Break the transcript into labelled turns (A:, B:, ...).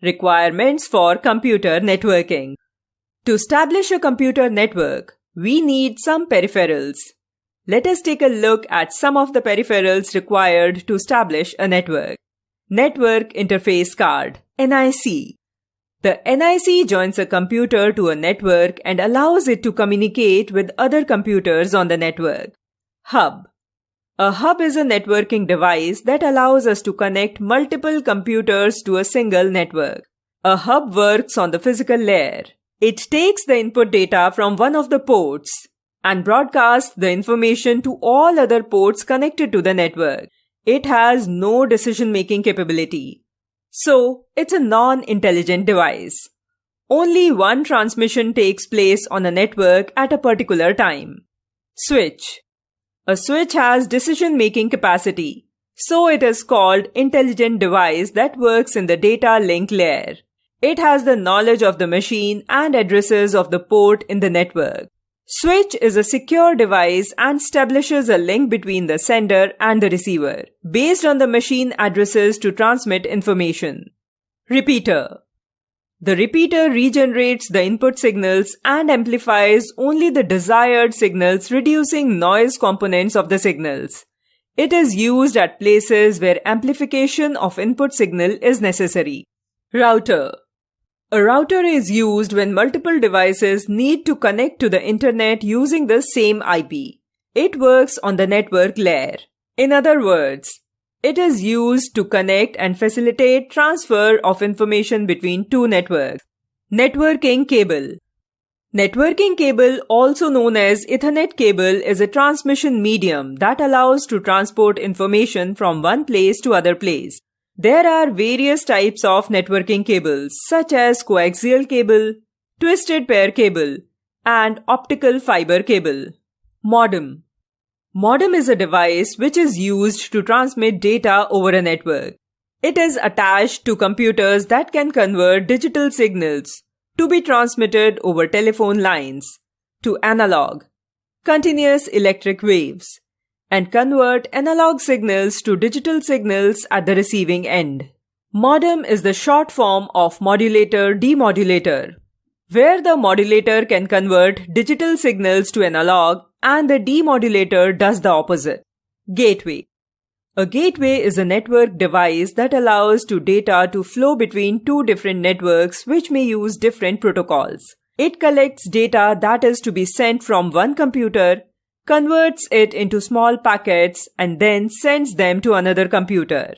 A: Requirements for computer networking. To establish a computer network, we need some peripherals. Let us take a look at some of the peripherals required to establish a network. Network Interface Card, NIC. The NIC joins a computer to a network and allows it to communicate with other computers on the network. Hub. A hub is a networking device that allows us to connect multiple computers to a single network. A hub works on the physical layer. It takes the input data from one of the ports and broadcasts the information to all other ports connected to the network. It has no decision-making capability. So, it's a non-intelligent device. Only one transmission takes place on a network at a particular time. Switch. A switch has decision-making capacity, so it is called intelligent device that works in the data link layer. It has the knowledge of the machine and addresses of the port in the network. Switch is a secure device and establishes a link between the sender and the receiver, based on the machine addresses to transmit information. Repeater. The repeater regenerates the input signals and amplifies only the desired signals, reducing noise components of the signals. It is used at places where amplification of input signal is necessary. Router. A router is used when multiple devices need to connect to the internet using the same IP. It works on the network layer. In other words, it is used to connect and facilitate transfer of information between two networks. Networking cable. Networking cable, also known as Ethernet cable, is a transmission medium that allows to transport information from one place to other place. There are various types of networking cables such as coaxial cable, twisted pair cable, and optical fiber cable. Modem. Modem is a device which is used to transmit data over a network. It is attached to computers that can convert digital signals to be transmitted over telephone lines to analog, continuous electric waves, and convert analog signals to digital signals at the receiving end. Modem is the short form of modulator-demodulator, where the modulator can convert digital signals to analog and the demodulator does the opposite. Gateway. A gateway is a network device that allows data to flow between two different networks which may use different protocols. It collects data that is to be sent from one computer, converts it into small packets, and then sends them to another computer.